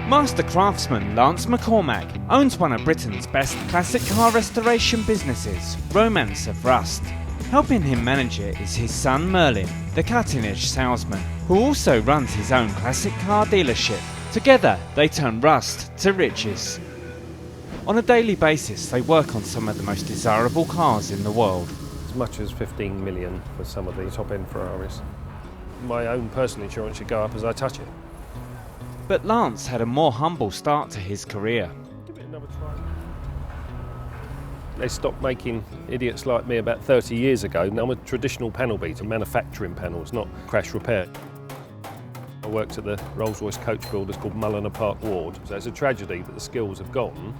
Master craftsman Lance McCormack owns one of Britain's best classic car restoration businesses, Romance of Rust. Helping him manage it is his son Merlin, the cutting-edge salesman, who also runs his own classic car dealership. Together, they turn rust to riches. On a daily basis, they work on some of the most desirable cars in the world. As much as 15 million for some of the top-end Ferraris. My own personal insurance should go up as I touch it. But Lance had a more humble start to his career. Give it another try. They stopped making idiots like me about 30 years ago. Now I'm a traditional panel beater, manufacturing panels, not crash repair. I worked at the Rolls-Royce coach builders called Mulliner Park Ward. So it's a tragedy that the skills have gone,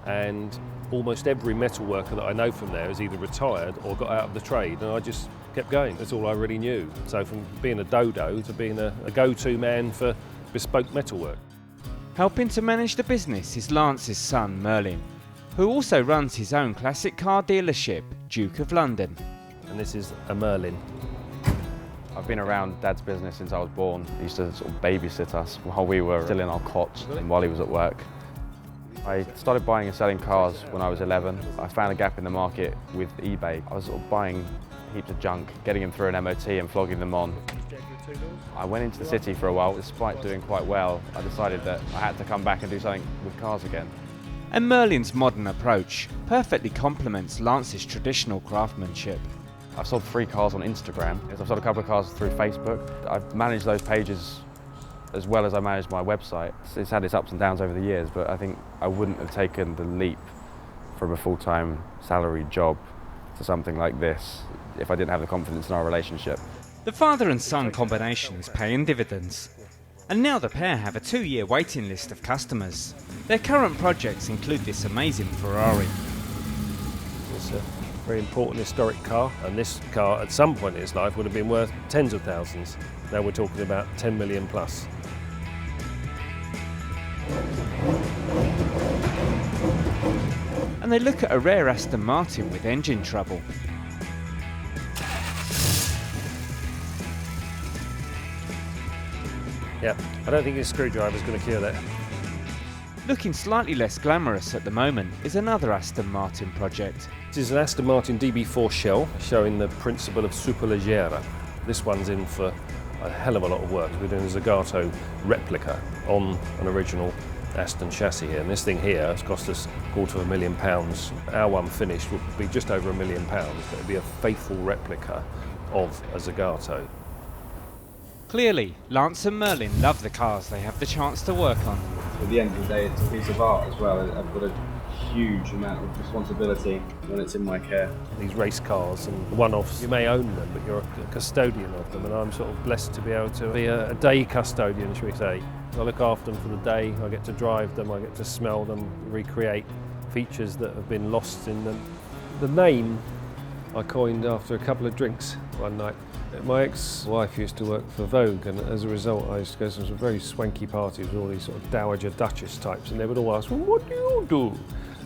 and almost every metal worker that I know from there has either retired or got out of the trade, and I just kept going. That's all I really knew. So from being a dodo to being a go-to man for bespoke metalwork. Helping to manage the business is Lance's son Merlin, who also runs his own classic car dealership, Duke of London. And this is a Merlin. I've been around Dad's business since I was born. He used to sort of babysit us while we were still in our cots and while he was at work. I started buying and selling cars when I was 11. I found a gap in the market with eBay. I was sort of buying heaps of junk, getting them through an MOT and flogging them on. I went into the city for a while. Despite doing quite well, I decided that I had to come back and do something with cars again. And Merlin's modern approach perfectly complements Lance's traditional craftsmanship. I've sold 3 cars on Instagram. I've sold a couple of cars through Facebook. I've managed those pages as well as I managed my website. It's had its ups and downs over the years, but I think I wouldn't have taken the leap from a full-time salaried job to something like this if I didn't have the confidence in our relationship. The father and son combination is paying dividends. And now the pair have a 2-year waiting list of customers. Their current projects include this amazing Ferrari. It's a very important historic car, and this car at some point in its life would have been worth tens of thousands. Now we're talking about 10 million plus. And they look at a rare Aston Martin with engine trouble. Yeah, I don't think this screwdriver is going to cure that. Looking slightly less glamorous at the moment is another Aston Martin project. This is an Aston Martin DB4 shell showing the principle of superleggera. This one's in for a hell of a lot of work. We're doing a Zagato replica on an original Aston chassis here, and this thing here has cost us £250,000. Our one finished would be just over £1 million, but it would be a faithful replica of a Zagato. Clearly, Lance and Merlin love the cars they have the chance to work on. At the end of the day, it's a piece of art as well. I've got a huge amount of responsibility when it's in my care. These race cars and one-offs, you may own them, but you're a custodian of them, and I'm sort of blessed to be able to be a day custodian, shall we say. I look after them for the day, I get to drive them, I get to smell them, recreate features that have been lost in them. The name I coined after a couple of drinks one night. My ex-wife used to work for Vogue, and as a result I used to go to some very swanky parties with all these sort of dowager duchess types, and they would all ask, well, what do you do?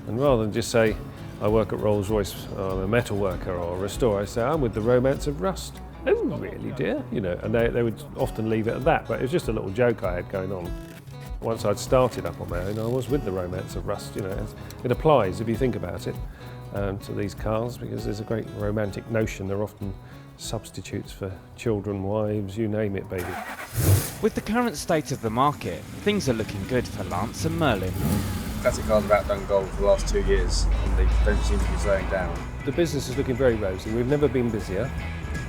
And rather than just say, I work at Rolls-Royce, I'm a metal worker or a restorer, I say, I'm with the Romance of Rust. Oh, really, dear? You know, and they would often leave it at that, but it was just a little joke I had going on. Once I'd started up on my own, I was with the Romance of Rust, you know. It applies, if you think about it, to these cars, because there's a great romantic notion. They're often substitutes for children, wives, you name it, baby. With the current state of the market, things are looking good for Lance and Merlin. Classic cars have outdone gold for the last 2 years, and they don't seem to be slowing down. The business is looking very rosy. We've never been busier.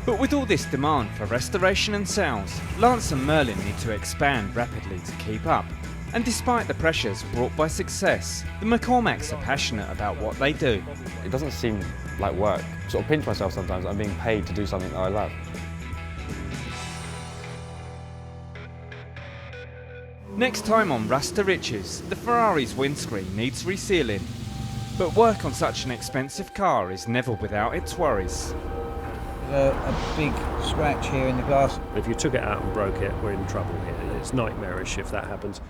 But with all this demand for restoration and sales, Lance and Merlin need to expand rapidly to keep up. And despite the pressures brought by success, the McCormacks are passionate about what they do. It doesn't seem like work. I sort of pinch myself sometimes. I'm being paid to do something that I love. Next time on Rust to Riches, the Ferrari's windscreen needs resealing. But work on such an expensive car is never without its worries. A big scratch here in the glass. If you took it out and broke it, we're in trouble here. It's nightmarish if that happens.